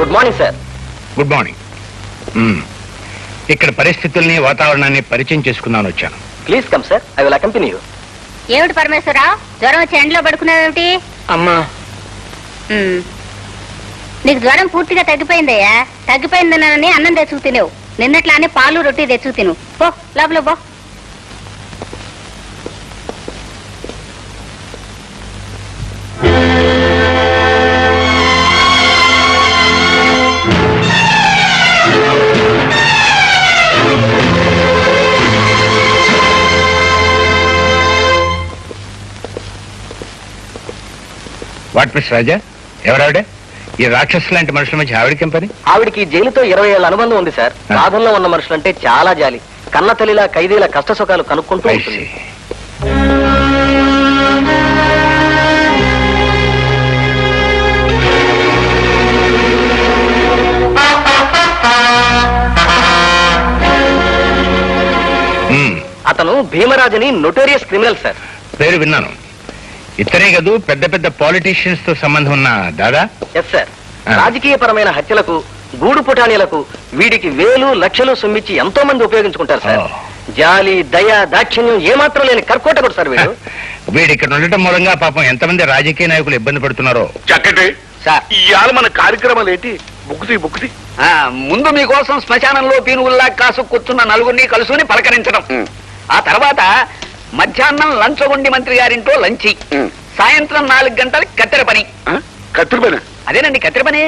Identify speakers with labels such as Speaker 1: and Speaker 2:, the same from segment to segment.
Speaker 1: Good morning sir.
Speaker 2: Good morning. ఇక్కడ పరిస్థితుల్ని వాతావరణాన్ని పరిచయం చేసుకుందామని వచ్చాను.
Speaker 1: Please come sir, I will accompany you.
Speaker 3: ఏమిటి పరమేశ్వరరావు, జ్వరం వచ్చి ఎండలో పడుకున్నావేమిటి?
Speaker 1: అమ్మా,
Speaker 3: నీకు జ్వరం పూర్తిగా తగ్గిపోయిందయ్యా. తగ్గిపోయిందనని అన్నం తెచ్చుకు తినేవు. నిన్నట్లానే పాలు రొట్టి తెచ్చుకు తిను. పో లోపల పో.
Speaker 2: వాట్ మిస్ రాజా, ఎవరావిడ? ఈ రాక్షసు లాంటి మనుషుల మధ్య ఆవిడకేం పని?
Speaker 1: ఆవిడికి జైలుతో 20 ఏళ్ల అనుబంధం ఉంది సార్. సాధనలో ఉన్న మనుషులంటే చాలా జాలి. కన్న తల్లిలా ఖైదీల కష్ట సుఖాలు కనుక్కుంటూ ఉంటుంది. అతను భీమరాజుని నొటోరియస్ క్రిమినల్ సార్.
Speaker 2: పేరు విన్నాను. ఇతనే కదూ పెద్ద పెద్ద పాలిటీషియన్స్ తో సంబంధం ఉన్న దాదా?
Speaker 1: Yes sir. రాజకీయపరమైన హత్యలకు, గూడు పుటానీలకు వీడికి వేలు లక్షలు సొమ్మిచ్చి ఎంతో మంది ఉపయోగించుకుంటారు సార్. జాలి, దయ, దాక్షిణ్యం ఏమాత్రం లేని కర్కోటకుడు సార్ వీడు.
Speaker 2: వీడు ఇక్కడ ఉండటం మూలంగా పాపం ఎంతమంది రాజకీయ నాయకులు ఇబ్బంది పడుతున్నారో.
Speaker 4: చక్కటి
Speaker 1: సార్,
Speaker 4: ఇవాళ మన కార్యక్రమాలు ఏంటి? బుక్కుతి
Speaker 5: ముందు మీకోసం శ్మశానంలో పీనుగుల్లా కాసు కూర్చున్న నలుగురిని కలుసుని పలకరించడం. ఆ తర్వాత మధ్యాహ్నం లంచగొండి మంత్రి గారింటో లంచి. సాయంత్రం 4 గంటలకి కత్తెర పని.
Speaker 4: కత్తిరి పని?
Speaker 5: అదేనండి కత్తెర పని.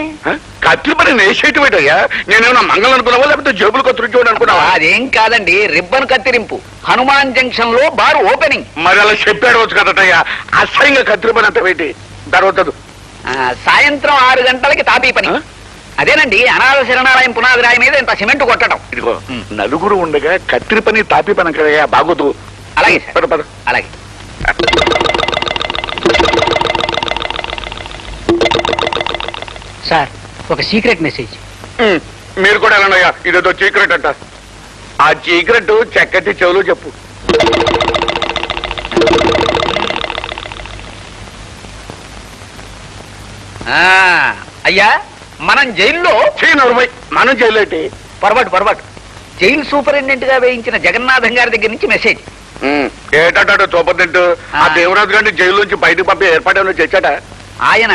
Speaker 4: కత్తిరి పని నేసేయటం ఏంటయ్యా? నేనేమన్నా మంగళం అనుకున్నావా, లేకపోతే జేబులు కత్తిరించడం అనుకున్నావా?
Speaker 5: అదేం కాదండి, రిబ్బన్ కత్తిరింపు. హనుమాన్ జంక్షన్ లో బార్ ఓపెనింగ్.
Speaker 4: మరి అలా చెప్పాడు వచ్చు కదటయ్యా. అసహ్యంగా కత్తిరి పని అంత పెట్టి తర్వాత
Speaker 5: సాయంత్రం 6 గంటలకి తాపీ పని. అదేనండి అనాథ శరణాలయం పునాది రాయి మీద ఇంత సిమెంట్ కొట్టడం.
Speaker 4: ఇదిగో నలుగురు ఉండగా కత్తిరి పని తాపీ పని కదయ్యా, బాగోదు.
Speaker 5: అలాగే
Speaker 4: పద పద.
Speaker 5: అలాగే.
Speaker 1: సార్, ఒక సీక్రెట్ మెసేజ్.
Speaker 4: మీరు కూడా వెళ్ళండియ్యా, ఇదేదో చీకరెట్ అంట. ఆ చీకరెట్ చక్కటి చెవులు చెప్పు.
Speaker 5: అయ్యా, మనం జైల్లో
Speaker 4: మనం జైలేటి
Speaker 5: పొరపాటు జైలు సూపరింటెండెంట్ గా వేయించిన జగన్నాథం గారి దగ్గర నుంచి మెసేజ్.
Speaker 4: ఏటాడు తోపతింటూ ఆ దేవరాజు గారిని జైలు నుంచి బయటకు పంపి ఏర్పాటు చేశాట.
Speaker 5: ఆయన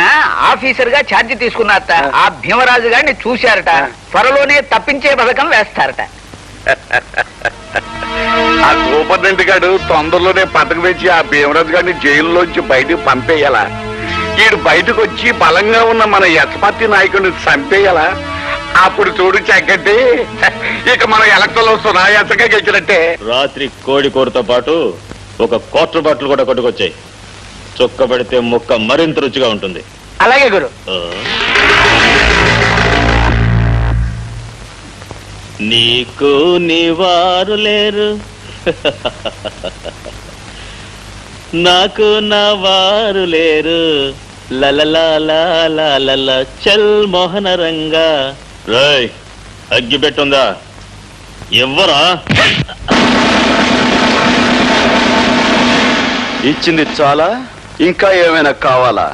Speaker 5: ఆఫీసర్ గా ఛార్జీ తీసుకున్నారట. ఆ భీమరాజు గారిని చూశారట. త్వరలోనే తప్పించే పథకం వేస్తారట.
Speaker 4: ఆ సూపరింటెండెంట్ గారు తొందరలోనే పథకం వేసి ఆ భీమరాజు గారిని జైల్లోంచి బయటకు పంపేయాలా? ఈడు బయటకు వచ్చి బలంగా ఉన్న మన యశపతి నాయకుడిని చంపేయాలా? అప్పుడు చూడు చక్కటి, ఇక మనం ఎలక్షన్లో సునాయాసంగా గెలిచినట్టే.
Speaker 6: రాత్రి కోడి కూరతో పాటు ఒక క్వార్టర్ బాటిల్ కూడా కొట్టుకొచ్చాయి. చొక్క పెడితే ముక్క మరింత రుచిగా ఉంటుంది.
Speaker 1: అలాగే గురు.
Speaker 6: నీకు నీవారు లేరు, నాకు నా వారు లేరు. లలలా చల్ మోహన రంగా. రాయ్, అగ్గి పెట్టుందా? ఎవ్వరా?
Speaker 7: ఇచ్చింది చాలా, ఇంకా ఏమైనా కావాలా?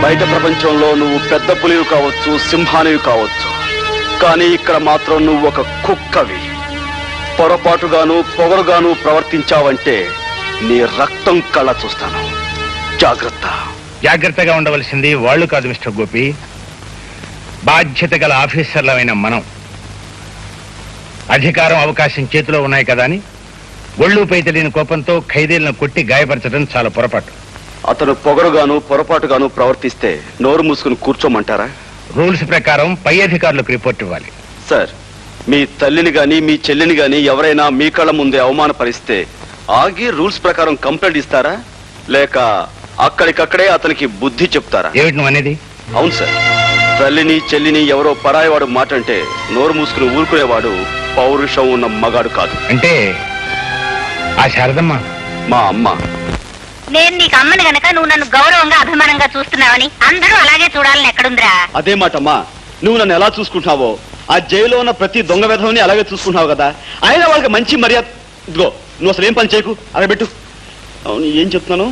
Speaker 7: బయట ప్రపంచంలో నువ్వు పెద్ద పులివి కావచ్చు, సింహానివి కావచ్చు, కానీ ఇక్కడ మాత్రం నువ్వు ఒక కుక్కవి. పొరపాటుగాను పొగరుగాను ప్రవర్తించావంటే నీ రక్తం కళ్ళ చూస్తాను. జాగ్రత్త.
Speaker 2: జాగ్రత్తగా ఉండవలసింది వాళ్ళు కాదు మిస్టర్ గోపి, బాధ్యత గల ఆఫీసర్లమైన మనం. అధికారం అవకాశం చేతిలో ఉన్నాయి కదా అని ఒళ్ళుపై తెలియని కోపంతో ఖైదీలను కొట్టి గాయపరచడం చాలా పొరపాటు.
Speaker 7: అతను పొగరుగాను పొరపాటుగాను ప్రవర్తిస్తే నోరు మూసుకుని కూర్చోమంటారా?
Speaker 2: రూల్స్ ప్రకారం పై అధికారులకు రిపోర్ట్ ఇవ్వాలి.
Speaker 7: సార్, మీ తల్లిని గాని మీ చెల్లిని గాని ఎవరైనా మీ కళ్ళ ముందే అవమానపరిస్తే ఆగి రూల్స్ ప్రకారం కంప్లైంట్ ఇస్తారా, లేక అక్కడికక్కడే అతనికి బుద్ధి చెప్తారా?
Speaker 2: ఏమిటి నువ్వు అనేది?
Speaker 7: అవును సార్, తల్లిని చెల్లిని ఎవరో పరాయివాడు మాట అంటే నోరు మూసుకుని ఊరుకునేవాడు పౌరుషం ఉన్న మగాడు కాదు.
Speaker 2: అంటే ఆ శారదమ్మ
Speaker 7: మా అమ్మ.
Speaker 3: నేను నీకు అమ్మని గనక నువ్వు నన్ను గౌరవంగా అభిమానంగా చూస్తున్నావని అందరూ అలాగే చూడాలని ఎక్కడుందిరా?
Speaker 7: అదే మాటమ్మా, నువ్వు నన్ను ఎలా చూసుకుంటున్నావో ఆ జైల్లో ఉన్న ప్రతి దొంగ విధవని అలాగే చూసుకుంటున్నావు కదా. అయినా వాళ్ళకి మంచి మర్యాద. ఇదిగో నువ్వు అసలు ఏం పని చేయకు, అరబెట్టు. అవును, ఏం చెప్తున్నాను?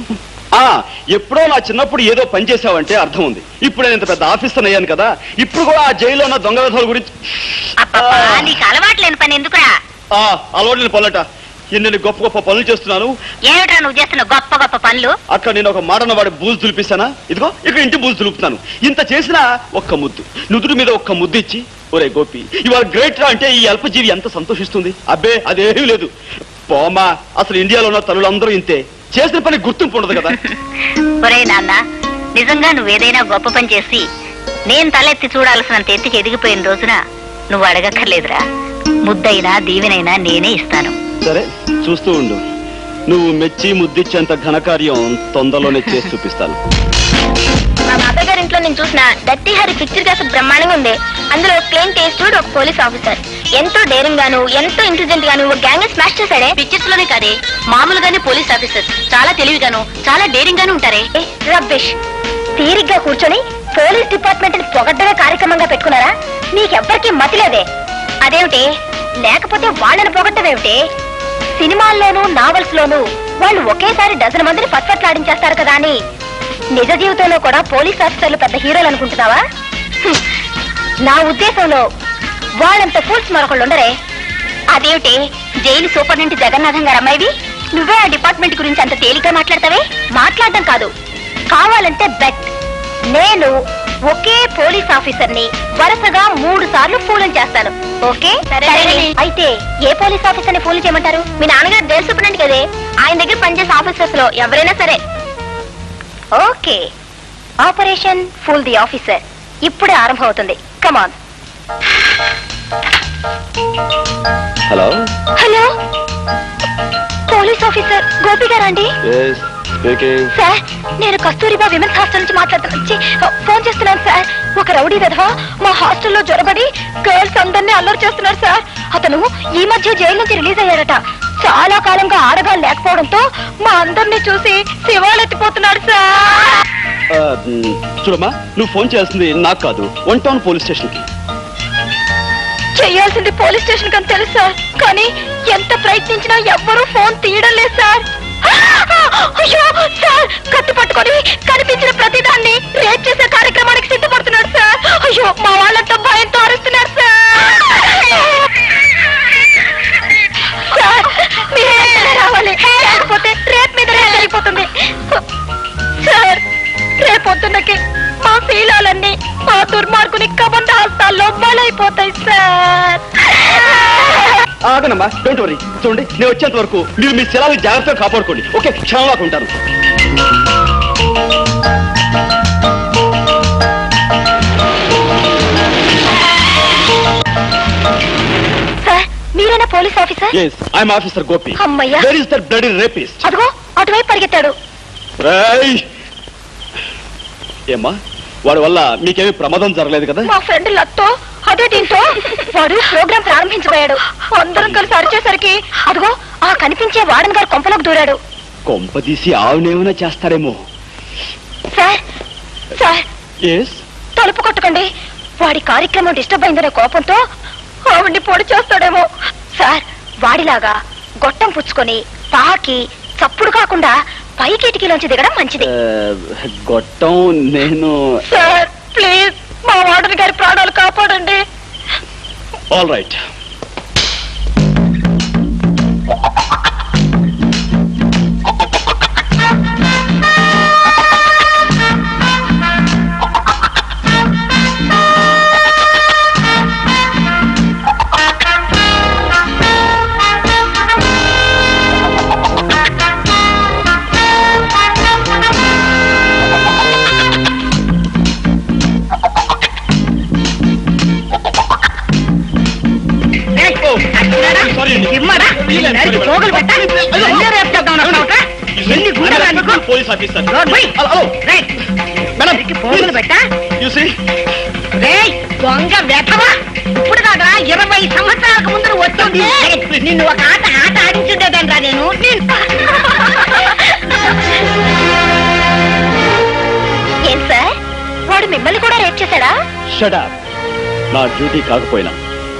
Speaker 7: ఎప్పుడో నా చిన్నప్పుడు ఏదో పని చేసావంటే అర్థం ఉంది. ఇప్పుడు నేను ఇంత పెద్ద ఆఫీసర్ అయ్యాను కదా, ఇప్పుడు కూడా ఆ జైల్లో ఉన్న దొంగ విధవల గురించి
Speaker 3: నీకు అలవాటు లేని పని ఎందుకురా?
Speaker 7: అలవాటు లేని పనులట. ఎన్ని గొప్ప గొప్ప పనులు చేస్తున్నాను.
Speaker 3: ఏమిట్రా నువ్వు చేస్తున్న గొప్ప గొప్ప పనులు?
Speaker 7: అక్కడ నేను ఒక మాటన వాడి బూజు దులిపిస్తానా? ఇదిగో ఇక్కడ ఇంటి బూజు దులుపుతాను. ఇంత చేసినా ఒక్క ముద్దు, నుదురు మీద ఒక్క ముద్దు ఇచ్చి, ఒరే గోపి ఇవాళ గ్రేట్ రా అంటే ఈ అల్పజీవి ఎంత సంతోషిస్తుంది. అబ్బే అదేమీ లేదు. పోమా, అసలు ఇండియాలో ఉన్న తల్లులందరూ ఇంతే. చేసిన పని గుర్తింపు ఉండదు కదా.
Speaker 3: ఒరే నాన్న, నిజంగా నువ్వేదైనా గొప్ప పని చేసి నేను తలెత్తి చూడాల్సినంత ఎత్తికి ఎదిగిపోయిన రోజున నువ్వు అడగక్కర్లేదురా. ముద్దైనా దీవెనైనా నేనే ఇస్తాను.
Speaker 7: సరే, చూస్తూ ఉండు. నువ్వు మెచ్చి ముద్దిచ్చేంత ఘనకార్యం తొందరలోనే చేసి చూపిస్తాను.
Speaker 8: మా బాబాయ్ గారి ఇంట్లో నేను చూసిన డర్టీ హరి పిక్చర్ కాస్త బ్రహ్మాండంగా ఉంది. అందులో క్లీన్ టేస్టెడ్ ఒక పోలీస్ ఆఫీసర్ ఎంతో డేరింగ్ గాను ఎంతో ఇంటెలిజెంట్ గాను ఒక గ్యాంగ్ స్మాష్ చేశాడే.
Speaker 3: పిక్చర్స్ లోనే కాదే, మామూలుగానే పోలీస్ ఆఫీసర్ చాలా తెలివిగాను చాలా డేరింగ్ గాను ఉంటారే.
Speaker 8: రబ్బిష్. తీరిగ్గా కూర్చొని పోలీస్ డిపార్ట్మెంట్ ని పొగడ్డమే కార్యక్రమంగా పెట్టుకున్నారా? మీకెవ్వరికీ మతి లేదే. అదేమిటి? లేకపోతే వాళ్ళని పొగడ్డమేమిటి? సినిమాల్లోనూ నావల్స్ లోనూ వాళ్ళు ఒకేసారి డజన్ మందిని పచ్చట్లాడించేస్తారు కదా అని నిజ జీవితంలో కూడా పోలీస్ ఆఫీసర్లు పెద్ద హీరోలు అనుకుంటున్నావా? నా ఉద్దేశంలో వాళ్ళంత ఫూల్స్ మరొకళ్ళు ఉండరే. అదేమిటి? జైలు సూపరింటెండెంట్ జగన్నాథం గారు అమ్మాయివి నువ్వే ఆ డిపార్ట్మెంట్ గురించి అంత తేలిగ్గా మాట్లాడతావే? మాట్లాడడం కాదు, కావాలంటే బెట్. నేను ఒకే పోలీస్ ఆఫీసర్ ని వరుసగా 3 సార్లు ఫూలం చేస్తాను. ఓకే? అయితే ఏ పోలీస్ ఆఫీసర్ ని ఫూల్ చేయమంటారు? మీ నాన్నగారు జైలు సూపరింటెండెంట్ కదే, ఆయన దగ్గర పనిచేసే ఆఫీసర్స్ లో ఎవరైనా సరే. Okay, operation fool the officer ఇప్పుడే ఆరంభం అవుతుంది. Come on.
Speaker 7: Hello
Speaker 8: hello, police officer Gopi గారా అండి? సార్, నేను కస్తూరిబా విమెన్స్ హాస్టల్ నుంచి ఫోన్ చేస్తున్నాను సార్. ఒక రౌడీ విధవ మా హాస్టల్లో జొరబడి గర్ల్స్ అందరినీ అల్లరి చేస్తున్నారు సార్. అతను ఈ మధ్య జైలు నుంచి రిలీజ్ అయ్యారట. చాలా కాలంగా ఆడగా లేకపోవడంతో మా అందరినీ చూసి శివాలెత్తిపోతున్నాడు సార్.
Speaker 7: చూడమ్మా, నువ్వు ఫోన్ చేయాల్సింది నాకు కాదు, 1 టౌన్ పోలీస్ స్టేషన్ కి.
Speaker 8: చెయ్యాల్సింది పోలీస్ స్టేషన్ కని తెలుసు సార్, కానీ ఎంత ప్రయత్నించినా ఎవ్వరూ ఫోన్ తీయడం లేదు సార్. అయ్యో సార్, కత్తి పట్టుకొని కనిపించిన ప్రతిదాన్ని రేప్ చేసే కార్యక్రమానికి సిద్ధపడుతున్నాడు సార్. అయ్యో, మా వాళ్ళంతా భయంతో అరుస్తున్నారు సార్. సార్, మీరే రావాలి, లేకపోతే రేప్ మీద రేప్ జరిగిపోతుంది సార్. రేపొద్దున్నకి మా శీలాలన్నీ మా దుర్మార్గుని కబంధ హస్తాల్లో బలైపోతాయి సార్.
Speaker 7: ఆగనమ్మా, డోంట్ వరీ. చూడండి, నేను వచ్చేంత వరకు మీరు మీ శిలాలు జాగ్రత్తగా కాపాడుకోండి. ఓకే, క్షణంలాగా ఉంటాను.
Speaker 8: సార్, మీరేనా police officer?
Speaker 7: yes, I'm officer Gopi.
Speaker 8: అమ్మయ్యా.
Speaker 7: Where is that bloody rapist?
Speaker 8: అదిగో అటువైపు పరిగెత్తాడు.
Speaker 7: రేయ్! ఏమ్మా, వాడి వల్ల మీకేమీ ప్రమాదం జరగలేదు కదా?
Speaker 8: మా ఫ్రెండ్ లత్తో అదే దీంతో వాడు ప్రోగ్రాం ప్రారంభించబోయాడు. అందరం కలిసి అరిచేసరికి అదిగో ఆ కనిపించే వార్డెన్ గారు కొంపలోకి దూరాడు.
Speaker 7: కొంపదీసి ఆవునేమైనా చేస్తారేమో.
Speaker 8: సార్ సార్,
Speaker 7: ఎస్,
Speaker 8: తలుపు కొట్టకండి. వాడి కార్యక్రమం డిస్టర్బ్ అయిందనే కోపంతో ఆవిడ్ని పొడి చేస్తాడేమో. సార్, వాడిలాగా గొట్టం పుచ్చుకొని పాకి చప్పుడు కాకుండా పై కిటికీలోంచి దిగడం మంచిది.
Speaker 7: గొట్టం నేను.
Speaker 8: సార్ ప్లీజ్, మా వార్డెన్ గారి ప్రాణాలు కాపాడండి.
Speaker 7: All right.
Speaker 8: Police officer. దొంగ వెధవా ఇప్పుడు కాదా 20 సంవత్సరాలకు ముందు వచ్చింది నిన్ను ఒక ఆట ఆడించుండేదండ్రా నేను ఏం సార్ వాడు మిమ్మల్ని కూడా రేప్ చేశాడా?
Speaker 7: షటప్. నా డ్యూటీ కాకపోయినా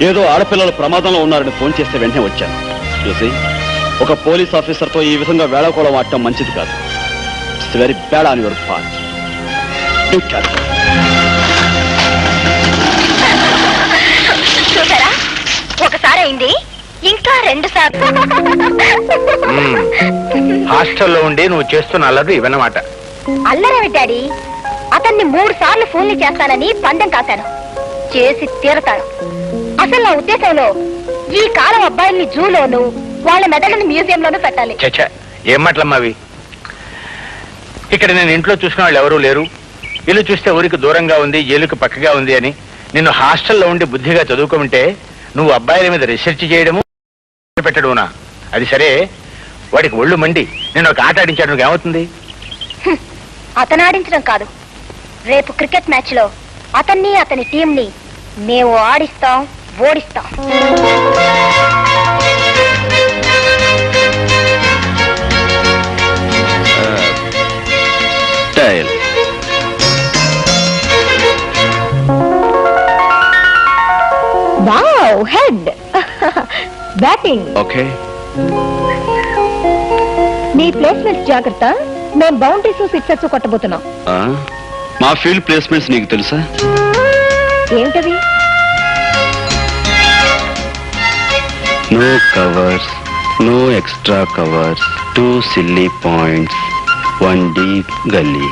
Speaker 7: ఏదో ఆడపిల్లలు ప్రమాదంలో ఉన్నారని ఫోన్ చేస్తే వెంటనే వచ్చాను. చూసి ఒక పోలీస్ ఆఫీసర్తో ఈ విధంగా వేళకోళం ఆడటం మంచిది కాదు. It's very bad on your part.
Speaker 8: చూసారా, ఒకసారి అయింది, ఇంకా 2 సార్లు.
Speaker 2: హాస్టల్లో ఉండి నువ్వు చేస్తున్న అల్లరి ఇవన్నమాట.
Speaker 8: అల్లరేమి డాడీ, అతన్ని 3 సార్లు ఫోన్లు చేస్తానని పందెం కాశాను. చేసి తీరతాను. అసలు నా ఉద్దేశంలో ఈ కాలం అబ్బాయిల్ని జూలోను వాళ్ళ మెదడుని మ్యూజియంలోనూ పెట్టాలి.
Speaker 2: చచ్చా, ఏం మాటలమ్మావి? ఇక్కడ నేను ఇంట్లో చూసిన వాళ్ళు ఎవరూ లేరు. ఇల్లు చూస్తే ఊరికి దూరంగా ఉంది, జైలుకి పక్కగా ఉంది అని నిన్ను హాస్టల్లో ఉండి బుద్ధిగా చదువుకుంటే నువ్వు అబ్బాయిల మీద రీసెర్చ్ చేయడము పెట్టడమునా? అది సరే, వాడికి ఒళ్ళు మండి నేను ఒక ఆట ఆడించాడు, ఏమవుతుంది?
Speaker 8: అతను ఆడించడం కాదు, రేపు క్రికెట్ మ్యాచ్ లో అతన్ని అతని టీంని మేము ఆడిస్తాం, ఓడిస్తాం.
Speaker 7: Tail.
Speaker 8: Wow, head batting.
Speaker 7: Okay.
Speaker 8: నీ ప్లేస్మెంట్స్ జాగ్రత్త, మేము బౌండరీస్ సిక్సర్స్ కొట్టబోతున్నాం.
Speaker 7: మా ఫీల్డ్ ప్లేస్మెంట్స్ నీకు తెలుసా?
Speaker 8: ఏంటది?
Speaker 7: No covers, no extra covers, 2 silly points, 1 deep gully.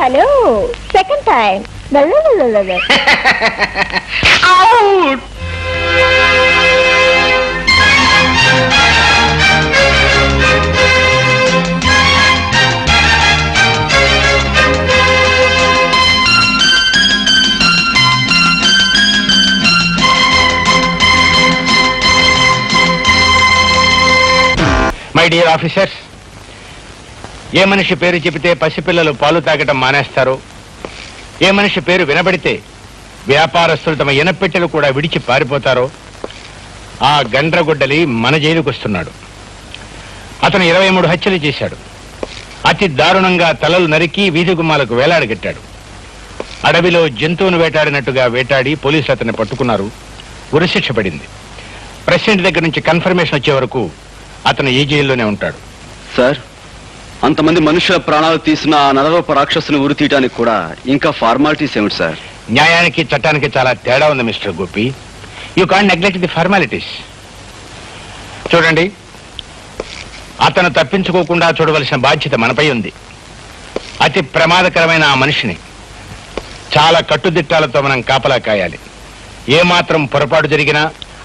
Speaker 8: Hello, second time.
Speaker 2: Out. My dear officers, ఏ మనిషి పేరు చెబితే పసిపిల్లలు పాలు తాగటం మానేస్తారో, ఏ మనిషి పేరు వినబడితే వ్యాపారస్తులు తమ ఎనపెట్టెలు కూడా విడిచి పారిపోతారో ఆ గండ్రగొడ్డలి మన జైలుకు వస్తున్నాడు. అతను 23 హత్యలు చేశాడు. అతి దారుణంగా తలలు నరికి వీధి గుమ్మాలకు వేలాడగట్టాడు. అడవిలో జంతువును వేటాడినట్టుగా వేటాడి పోలీసులు అతన్ని పట్టుకున్నారు. ఉరిశిక్ష పడింది. ప్రెసిడెంట్ దగ్గర నుంచి కన్ఫర్మేషన్ వచ్చే వరకు అతను ఈ జైల్లోనే ఉంటాడు.
Speaker 7: సార్, అంతమంది మనుషుల ప్రాణాలు తీసిన ఆ నరరూప రాక్షసుని ఉరి తీయడానికి కూడా ఇంకా ఫార్మాలిటీస్ ఏమిటి సార్?
Speaker 2: న్యాయానికి చట్టానికి చాలా తేడా ఉంది mister Gopi. You can't neglect the formalities. చూడండి, అతను తప్పించుకోకుండా చూడవలసిన బాధ్యత మనపై ఉంది. అతి ప్రమాదకరమైన ఆ మనిషిని చాలా కట్టుదిట్టాలతో మనం కాపలా కాయాలి. ఏమాత్రం పొరపాటు జరిగినా,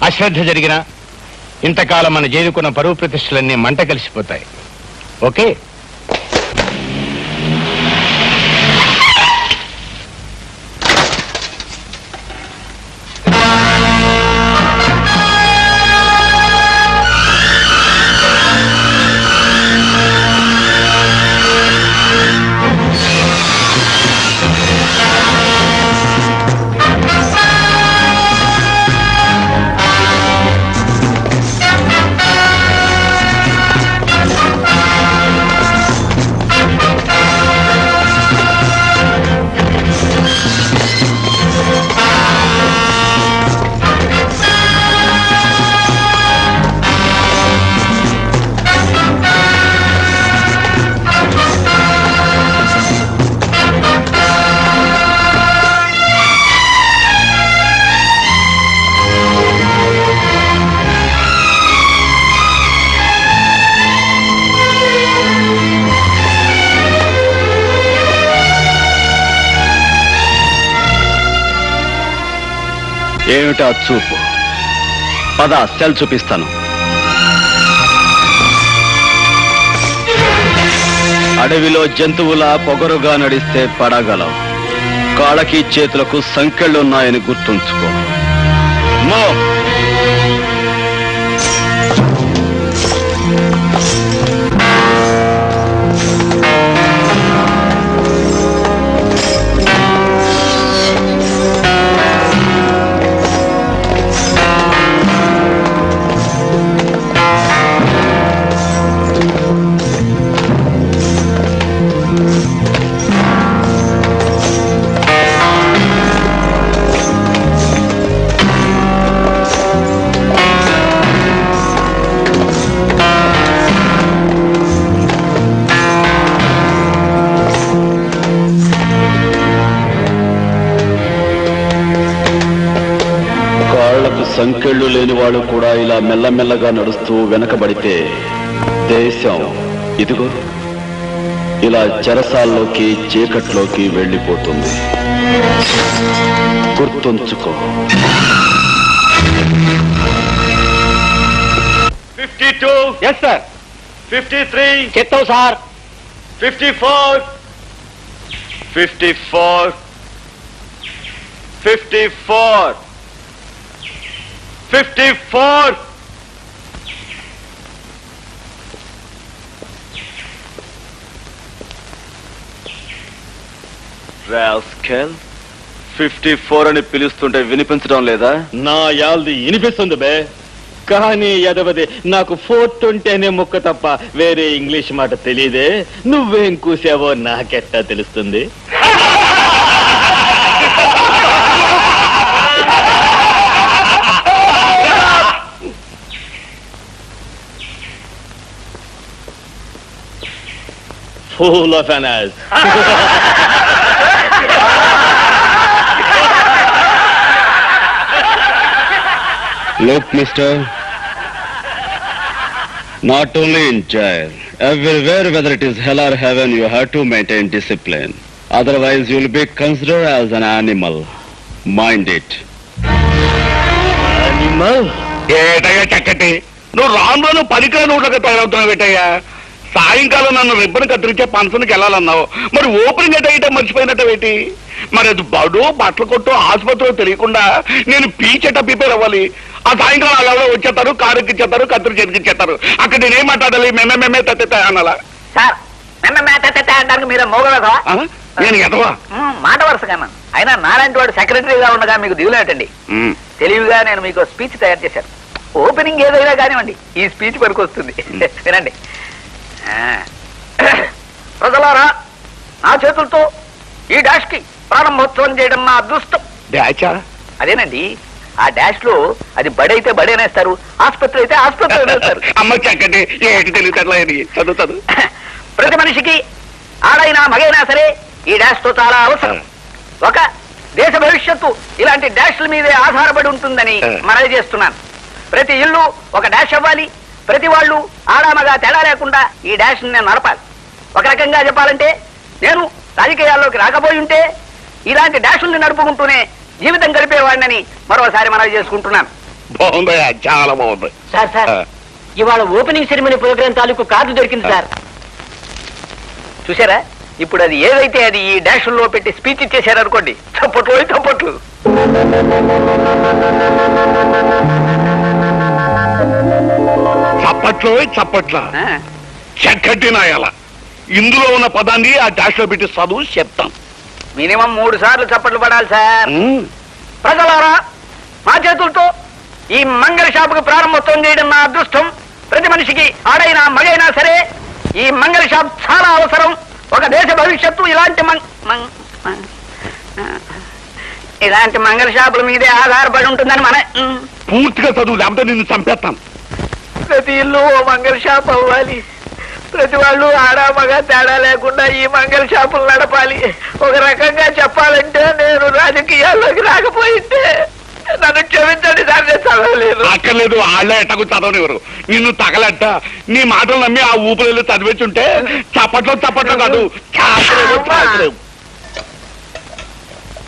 Speaker 2: అశ్రద్ధ జరిగినా ఇంతకాలం మన జైలుకున్న పరువు ప్రతిష్టలన్నీ మంట కలిసిపోతాయి. ఓకే?
Speaker 7: ఏమిటా చూపు? పద సెల్ చూపిస్తాను. అడవిలో జంతువులా పొగరుగా నడిస్తే పడగలవు. కాళ్ళకి చేతులకు సంకెళ్ళున్నాయని గుర్తుంచుకో. మో సంకెళ్ళు లేని వాళ్ళు కూడా ఇలా మెల్లమెల్లగా నడుస్తూ వెనకబడితే దేశం ఇదిగో ఇలా చెరసాల్లోకి చీకట్లోకి వెళ్ళిపోతుంది. గుర్తుంచుకో.
Speaker 6: 52.
Speaker 1: Yes sir.
Speaker 6: 53.
Speaker 1: చెప్తావు సార్.
Speaker 6: 54. 54. 54. 54.
Speaker 7: రాస్కెల్, 54 అని పిలుస్తుంటే వినిపించడం లేదా?
Speaker 6: నా యాల్ది వినిపిస్తుంది బే, కానీ ఎదవది నాకు 420 అనే ముక్క తప్ప వేరే ఇంగ్లీష్ మాట తెలియదే. నువ్వేం కూసావో నాకెట్టా తెలుస్తుంది? Full of an ass.
Speaker 7: Look, mister, not only in jail, everywhere, whether it is hell or heaven, you have to maintain discipline. Otherwise, you will be considered as an animal. Mind it.
Speaker 6: Animal?
Speaker 4: ఏటయ్యా చక్కటి, నువ్వు రాను పనికిరా నోట్లకి తయారవుతున్నావు ఏటయ్యా? సాయంకాలం నన్ను ribbon కత్తిరించే ఫంక్షన్కి వెళ్ళాలన్నావు, మరి opening అయితే మర్చిపోయినట్టేంటి? మరి అది బడు బట్టల కొట్టు ఆసుపత్రిలో తెలియకుండా నేను పీచెట ప్రిపేర్ అవ్వాలి. ఆ సాయంకాలం వాళ్ళు ఎవరో వచ్చేస్తారు, కారు ఎక్కిచ్చేస్తారు, కత్తిరి చేతికిచ్చేస్తారు. అక్కడ నేనేం మాట్లాడాలి? మెమ్మే తత్తే అనాలా?
Speaker 5: సార్ అంటానికి మీరు మోగలదా?
Speaker 4: నేను ఎదవా?
Speaker 5: మాట వరుసగా అయినా నాలాంటి వాడు సెక్రటరీగా ఉండగా మీకు దిగులేటండి. తెలివిగా నేను మీకు స్పీచ్ తయారు చేశాను. ఓపెనింగ్ ఏదైనా కానివ్వండి, ఈ స్పీచ్ పనికి వస్తుంది. వినండి. ప్రజలారా, నా చేతులతో ఈ డాష్ కి ప్రారంభోత్సవం చేయడం నా అదృష్టం.
Speaker 4: డాచా?
Speaker 5: అదేనండి, ఆ డాష్ లో అది బడైతే బడేనేస్తారు, ఆసుపత్రి అయితే ఆసుపత్రి అనేస్తారు.
Speaker 4: అమ్మ చక్కటి, ఏంటి తెలియట్లా? చదువు
Speaker 5: ప్రతి మనిషికి ఆడైనా మగైనా సరే ఈ డాష్ తో చాలా అవసరం. ఒక దేశ భవిష్యత్తు ఇలాంటి డాష్ల మీదే ఆధారపడి ఉంటుందని మనవి చేస్తున్నాను. ప్రతి ఇల్లు ఒక డాష్ అవ్వాలి. ప్రతి వాళ్ళు ఆడామగా తేడా లేకుండా ఈ డాష్ నేను నడపాలి. ఒక రకంగా చెప్పాలంటే, నేను రాజకీయాల్లోకి రాకపోయి ఉంటే ఇలాంటి డాషుల్ని నడుపుకుంటూనే జీవితం గడిపేవాడినని మరోసారి మనవి చేసుకుంటున్నాను.
Speaker 4: బాగుందయ్యా, చాలా బాగుంది.
Speaker 1: సార్ ఇవాళ ఓపెనింగ్ సెరమనీ ప్రోగ్రామ్ తాలూకు కార్డు దొరికింది సార్.
Speaker 5: చూసారా, ఇప్పుడు అది ఏదైతే అది ఈ డాషుల్లో పెట్టి స్పీచ్ ఇచ్చేశారనుకోండి, చప్పట్లు చప్పట్లు.
Speaker 4: చప్పట్ల చక్కటి నాయాల. ఇందులో ఉన్న పదాన్ని ఆ డాష్ లో పెట్టి చదువు చెప్తాం.
Speaker 5: మినిమం 3 సార్లు చప్పట్లు పడాలి సార్. ప్రజలారా, మా చేతులతో ఈ మంగళ షాపుకి ప్రారంభోత్సవం చేయడం నా అదృష్టం. ప్రతి మనిషికి ఆడైనా మగైనా సరే ఈ మంగళ షాప్ చాలా అవసరం. ఒక దేశ భవిష్యత్తు ఇలాంటి మంగళ షాపుల మీదే ఆధారపడి ఉంటుందని మన
Speaker 4: పూర్తిగా చదువు, లేకపోతే నిన్ను చంపేస్తాను.
Speaker 5: ప్రతి ఇల్లు ఓ మంగళ షాప్ అవ్వాలి. ప్రతి వాళ్ళు ఆడా మగ తేడా లేకుండా ఈ మంగళ షాపులు నడపాలి. ఒక రకంగా చెప్పాలంటే, నేను రాజకీయాల్లోకి రాకపోయింటే నన్ను క్షమించండి సార్, నేను చదవలేదు.
Speaker 4: అక్కర్లేదు, వాళ్ళే ఎట్టకు చదవనివ్వరు. నిన్ను తగలట్ట నీ మాటలు నమ్మి ఆ ఊపిరి చదివేస్తుంటే చప్పట్లో కాదు,